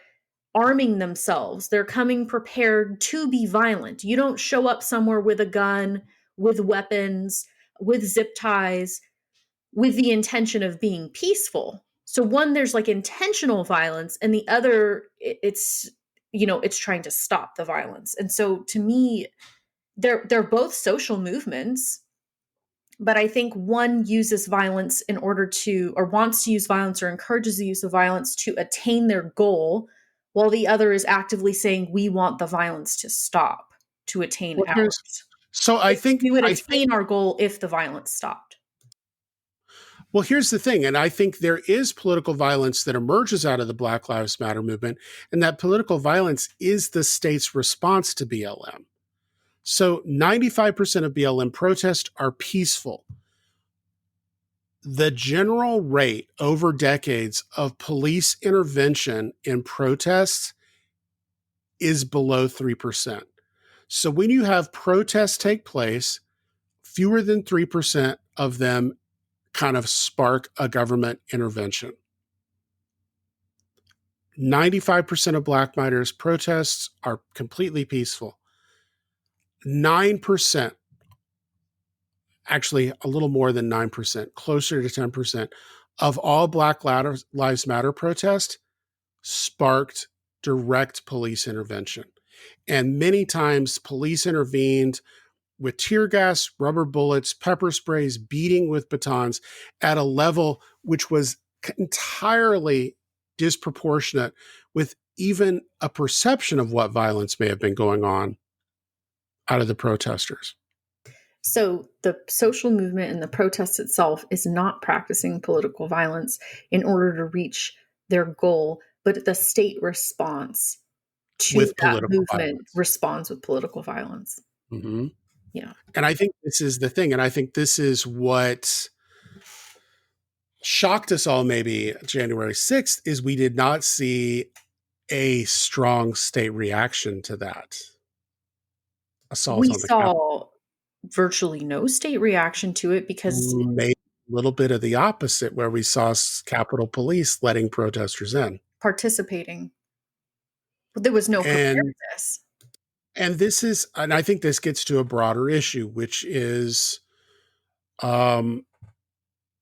arming themselves. They're coming prepared to be violent. You don't show up somewhere with a gun, with weapons, with zip ties, with the intention of being peaceful. So one, there's like intentional violence, and the other, it's it's trying to stop the violence. And so to me, they're both social movements, but I think one uses violence in order to, or wants to use violence or encourages the use of violence to attain their goal, while the other is actively saying we want the violence to stop to attain well, here's ours. so I think We would I think attain our goal if the violence stopped. Well, here's the thing, and I think there is political violence that emerges out of the Black Lives Matter movement, and that political violence is the state's response to BLM. So 95% of BLM protests are peaceful. The general rate over decades of police intervention in protests is below 3%. So when you have protests take place, fewer than 3% of them kind of spark a government intervention. 95% of Black Matters protests are completely peaceful. 9%, actually a little more than 9%, closer to 10% of all Black Lives Matter protests sparked direct police intervention. And many times police intervened with tear gas, rubber bullets, pepper sprays, beating with batons at a level which was entirely disproportionate with even a perception of what violence may have been going on out of the protesters. So the social movement and the protest itself is not practicing political violence in order to reach their goal, but the state response to With that political movement violence. responds with political violence. Mm-hmm. Yeah. And I think this is the thing. And I think this is what shocked us all maybe January 6th is we did not see a strong state reaction to that assault We on the Capitol. saw virtually no state reaction to it because Maybe a little bit of the opposite, where we saw Capitol Police letting protesters in. participating, but there was no And preparedness. and I think this gets to a broader issue, which is um,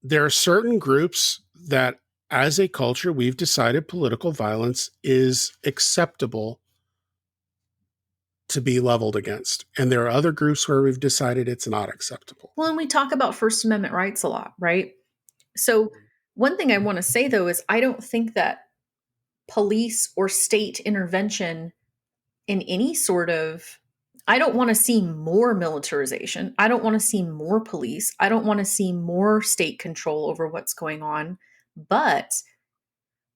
there are certain groups that, as a culture, we've decided political violence is acceptable to be leveled against. And there are other groups where we've decided it's not acceptable. Well, and we talk about First Amendment rights a lot, right? So, one thing I want to say though is I don't think that police or state intervention in any sort of I don't want to see more militarization. I don't want to see more police. I don't want to see more state control over what's going on. But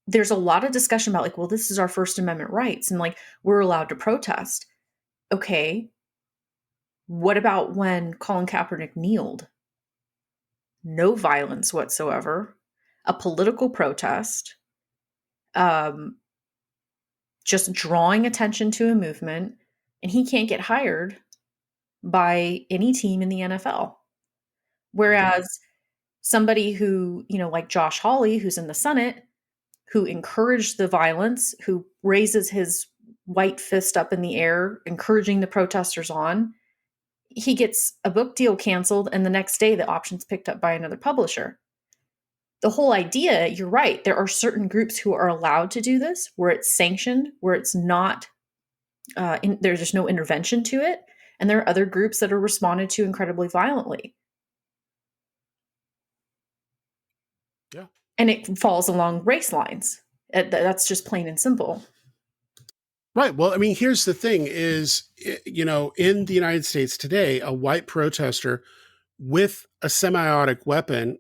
there's a lot of discussion about like, well, this is our First Amendment rights and like we're allowed to protest. Okay. What about when Colin Kaepernick kneeled? No violence whatsoever, a political protest, um, just drawing attention to a movement, and he can't get hired by any team in the NFL. Whereas somebody who, like Josh Hawley, who's in the Senate, who encouraged the violence, who raises his white fist up in the air, encouraging the protesters on, he gets a book deal canceled, and the next day the option's picked up by another publisher. The whole idea, you're right, there are certain groups who are allowed to do this, where it's sanctioned, where it's not, there's just no intervention to it. And there are other groups that are responded to incredibly violently. Yeah. And it falls along race lines. That's just plain and simple. Right. Well, I mean, here's the thing is, in the United States today, a white protester with a semi-automatic weapon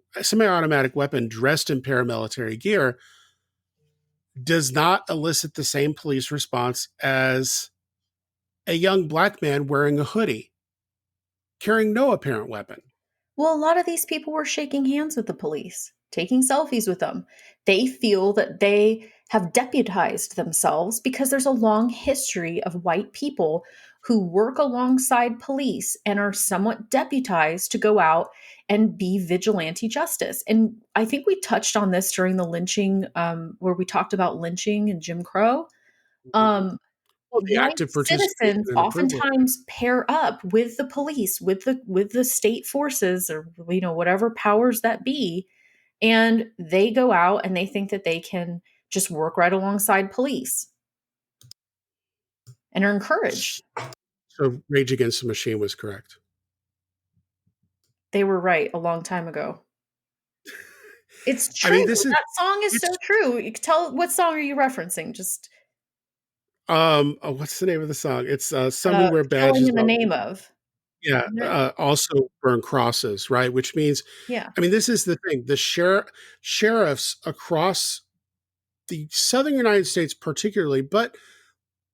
dressed in paramilitary gear does not elicit the same police response as a young Black man wearing a hoodie, carrying no apparent weapon. Well, a lot of these people were shaking hands with the police, taking selfies with them. They feel that they have deputized themselves because there's a long history of white people who work alongside police and are somewhat deputized to go out and be vigilante justice. And I think we touched on this during the lynching, where we talked about lynching and Jim Crow. Um, Well, the White active participation citizens and approval. oftentimes pair up with the police, with the state forces, or whatever powers that be, and they go out and they think that they can just work right alongside police and are encouraged. So Rage Against the Machine was correct. They were right a long time ago. It's I true. mean, That song is so it's true. You can tell what song are you referencing? Just what's the name of the song? It's Some We Wear killing Badges in the While name of. Yeah, also burn crosses, right? Which means, Yeah. I mean, this is the thing: the sheriffs across the southern United States, particularly, but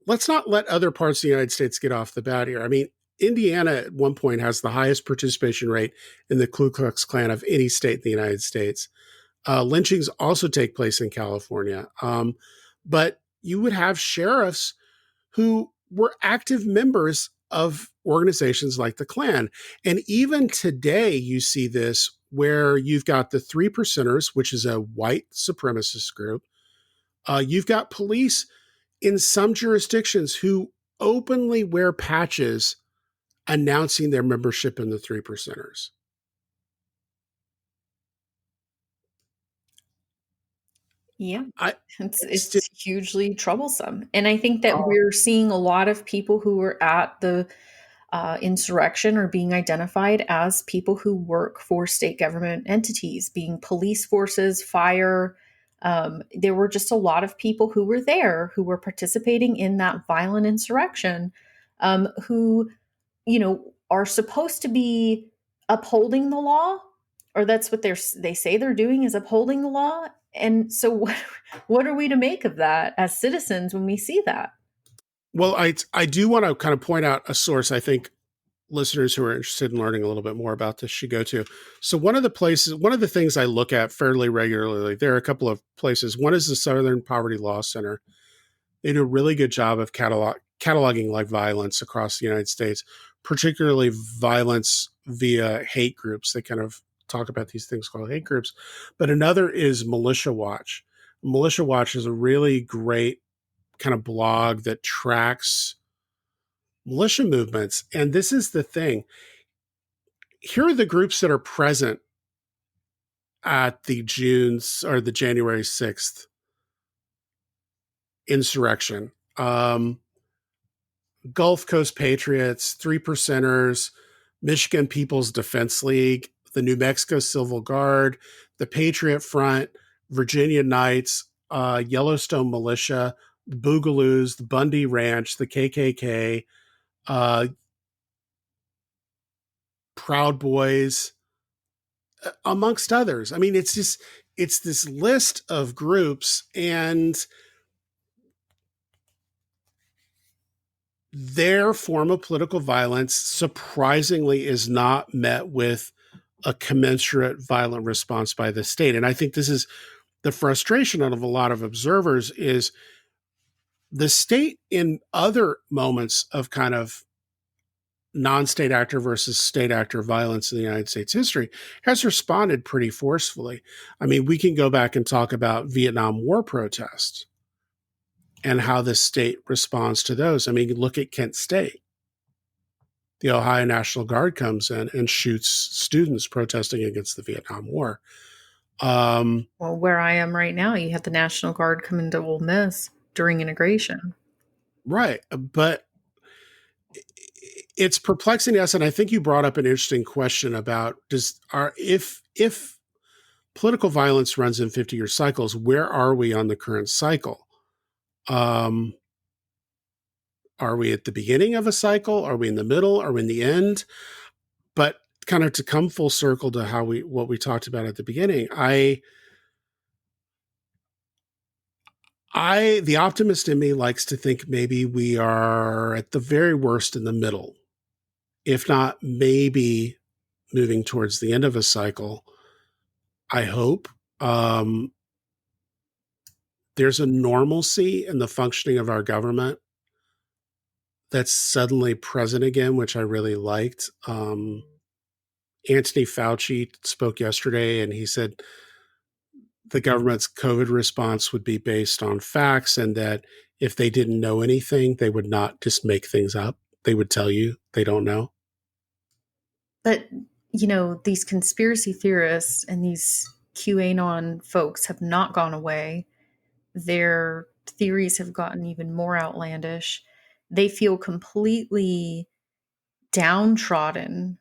let's not let other parts of the United States get off the bat here. I mean, Indiana at one point has the highest participation rate in the Ku Klux Klan of any state in the United States. Lynchings also take place in California, but you would have sheriffs who were active members of organizations like the Klan. And even today, you see this where you've got the Three Percenters, which is a white supremacist group. You've got police in some jurisdictions who openly wear patches announcing their membership in the Three Percenters. Yeah. I It's still, hugely troublesome. And I think that uh, we're seeing a lot of people who were at the insurrection are being identified as people who work for state government entities, being police forces, fire. There were just a lot of people who were there who were participating in that violent insurrection, who, are supposed to be upholding the law, or that's what they say they're doing, is upholding the law. And so, what are we to make of that as citizens when we see that? well, I do want to kind of point out a source I think listeners who are interested in learning a little bit more about this should go to. So one of the things I look at fairly regularly, there are a couple of places. One is the Southern Poverty Law Center. They do a really good job of cataloging like violence across the United States, particularly violence via hate groups. They kind of talk about these things called hate groups. But another is Militia Watch. Militia Watch is a really great kind of blog that tracks militia movements. And this is the thing. Here are the groups that are present at the January 6th insurrection. Gulf Coast Patriots, Three Percenters, Michigan People's Defense League, the New Mexico Civil Guard, the Patriot Front, Virginia Knights, Yellowstone Militia, the Boogaloos, the Bundy Ranch, the KKK, uh, Proud Boys, amongst others. I mean, it's this list of groups, and their form of political violence surprisingly is not met with a commensurate violent response by the state. And I think this is the frustration of a lot of observers is the state in other moments of kind of non-state actor versus state actor violence in the United States history has responded pretty forcefully. I mean, we can go back and talk about Vietnam War protests and how the state responds to those. I mean, look at Kent State. The Ohio National Guard comes in and shoots students protesting against the Vietnam War. Well, where I am right now, you had the National Guard come into Ole Miss during integration. Right. But it's perplexing to us. And I think you brought up an interesting question about if political violence runs in 50-year cycles, where are we on the current cycle? Um, are we at the beginning of a cycle? Are we in the middle? Are we in the end? But kind of to come full circle to what we talked about at the beginning, the optimist in me likes to think maybe we are at the very worst in the middle, if not maybe moving towards the end of a cycle. I hope. Um, there's a normalcy in the functioning of our government that's suddenly present again, which I really liked. Anthony Fauci spoke yesterday and he said the government's COVID response would be based on facts and that if they didn't know anything, they would not just make things up. They would tell you they don't know. But, these conspiracy theorists and these QAnon folks have not gone away. Their theories have gotten even more outlandish. They feel completely downtrodden.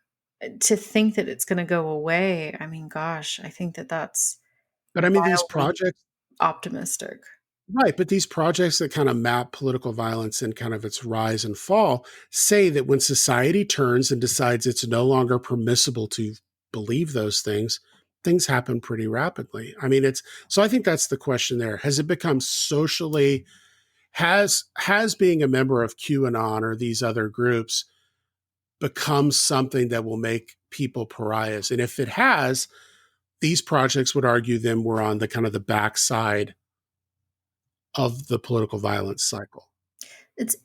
To think that it's going to go away, I mean, gosh, I think that that's But I mean, these wildly projects, optimistic. Right, but these projects that kind of map political violence and kind of its rise and fall say that when society turns and decides it's no longer permissible to believe those things, things happen pretty rapidly. I mean, it's so I think that's the question there. Has it become socially has being a member of QAnon or these other groups become something that will make people pariahs? And if it has, these projects would argue then we're on the kind of the backside of the political violence cycle.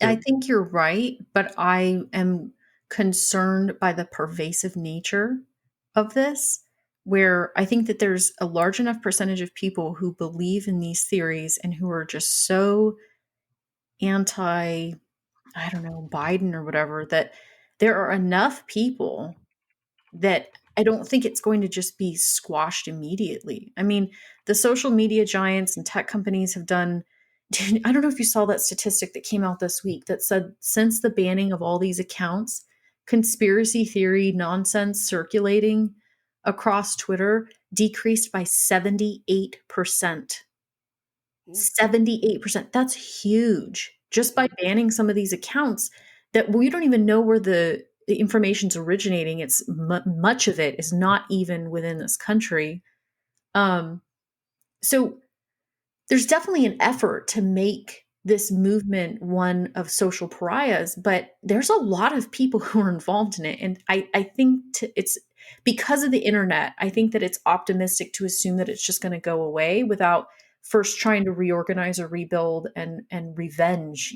I That think you're right, but I am concerned by the pervasive nature of this, where I think that there's a large enough percentage of people who believe in these theories and who are just so anti, I don't know, Biden or whatever, that there are enough people that I don't think it's going to just be squashed immediately. I mean, the social media giants and tech companies have done. I don't know if you saw that statistic that came out this week that said since the banning of all these accounts, conspiracy theory nonsense circulating across Twitter decreased by 78%. 78%. That's huge. Just by banning some of these accounts that we don't even know where the information's originating. It's much of it is not even within this country. Um, so there's definitely an effort to make this movement one of social pariahs, but there's a lot of people who are involved in it. And I think it's because of the internet, I think that it's optimistic to assume that it's just going to go away without first trying to reorganize or rebuild and revenge.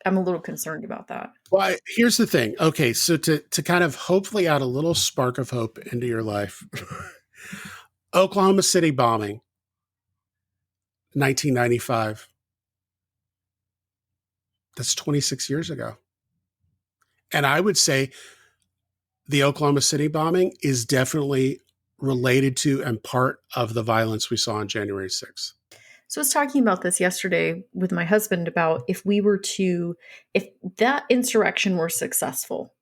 I'm a little concerned about that. well, here's the thing. Okay, so to kind of hopefully add a little spark of hope into your life, Oklahoma City bombing, 1995. That's 26 years ago. And I would say the Oklahoma City bombing is definitely related to and part of the violence we saw on January 6th. So I was talking about this yesterday with my husband about if that insurrection were successful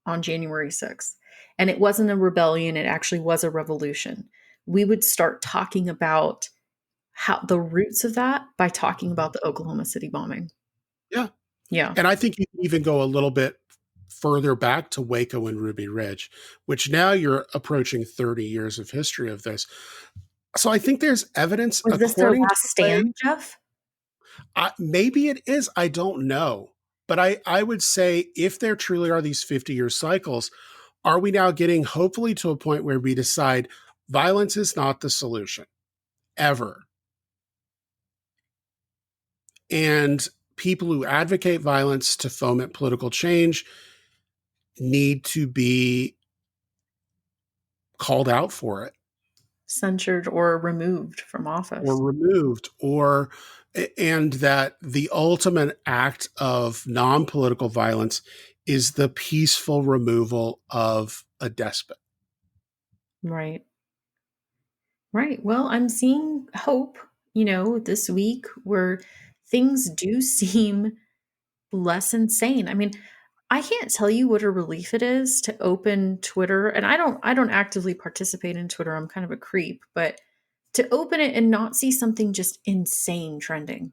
on January 6th, and it wasn't a rebellion, it actually was a revolution, we would start talking about how the roots of that by talking about the Oklahoma City bombing. Yeah. Yeah. And I think you can even go a little bit further back to Waco and Ruby Ridge, which now you're approaching 30 years of history of this. So I think there's evidence, Was this their according to last the way, stand, Jeff? maybe it is, I don't know. But I would say if there truly are these 50-year cycles, are we now getting hopefully to a point where we decide violence is not the solution ever? And people who advocate violence to foment political change need to be called out for it Censured or removed from or office. removed or and that the ultimate act of non-political violence is the peaceful removal of a despot. Right. Right. Well, I'm seeing hope, this week where things do seem less insane. I mean, I can't tell you what a relief it is to open Twitter, and I don't actively participate in Twitter. I'm kind of a creep, but to open it and not see something just insane trending.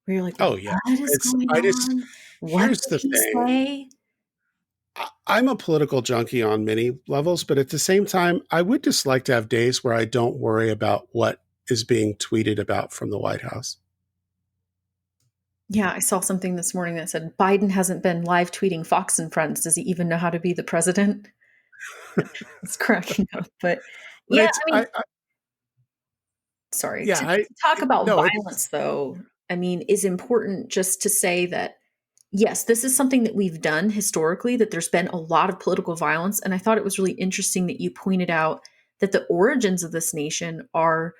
Where you're like, Oh yeah. "What is It's going I just on? What Here's did the he thing. say?" I'm a political junkie on many levels, but at the same time, I would just like to have days where I don't worry about what is being tweeted about from the White House. Yeah, I saw something this morning that said Biden hasn't been live tweeting Fox and Friends. Does he even know how to be the president? It's cracking up. But But yeah, it's I mean, sorry. yeah, To talk about no, violence, though, I mean, is important just to say that, yes, this is something that we've done historically, that there's been a lot of political violence. And I thought it was really interesting that you pointed out that the origins of this nation are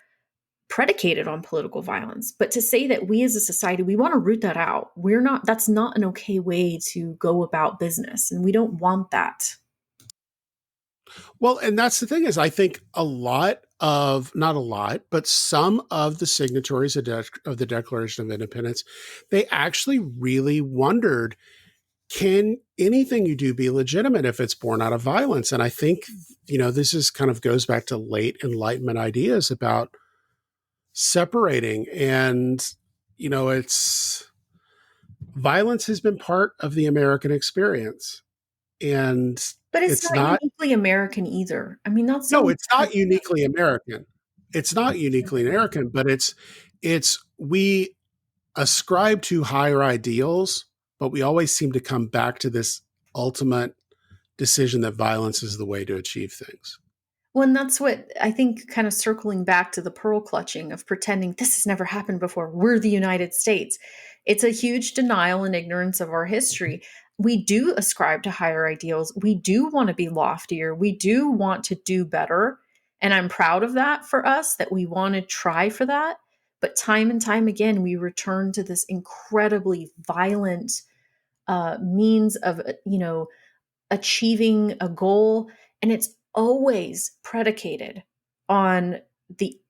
predicated on political violence. But to say that we as a society, we want to root that out, that's not an okay way to go about business. And we don't want that. well, and that's the thing is, I think a lot of not a lot, but some of the signatories of the Declaration of Independence, they actually really wondered, can anything you do be legitimate if it's born out of violence? And I think this is kind of goes back to late Enlightenment ideas about separating. And, it's violence has been part of the American experience. And But it's it's not not, uniquely American either. I mean, that's no, so it's not uniquely American. It's not uniquely American, but we ascribe to higher ideals, but we always seem to come back to this ultimate decision that violence is the way to achieve things. well, and that's what I think, kind of circling back to the pearl clutching of pretending this has never happened before. We're the United States. It's a huge denial and ignorance of our history. We do ascribe to higher ideals. We do want to be loftier. We do want to do better. And I'm proud of that for us, that we want to try for that. But time and time again, we return to this incredibly violent means of, achieving a goal, and it's always predicated on the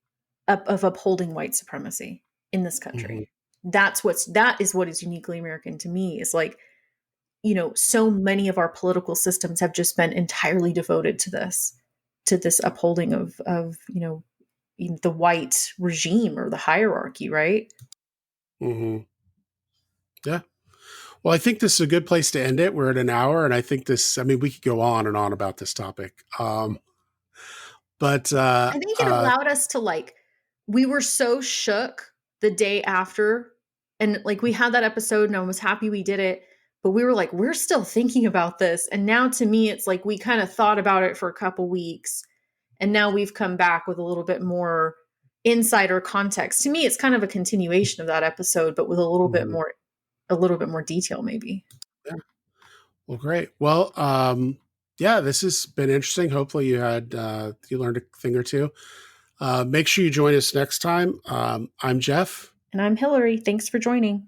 of upholding white supremacy in this Mm-hmm. country. That is what is uniquely American to me. Is like, so many of our political systems have just been entirely devoted to this upholding of the white regime or the hierarchy, right? Mm-hmm. Yeah. Well, I think this is a good place to end it. We're at an hour, and I think I mean, we could go on and on about this topic. But I think it allowed us to, like, we were so shook the day after, and like we had that episode and I was happy we did it, but we were like, we're still thinking about this. And now to me, it's like we kind of thought about it for a couple weeks and now we've come back with a little bit more insider context. To me, it's kind of a continuation of that episode, but with mhm, a little bit more detail, maybe. yeah. Well, great. Well, yeah, this has been interesting. Hopefully, you learned a thing or two. Make sure you join us next time. I'm Jeff. And I'm Hilary. Thanks for joining.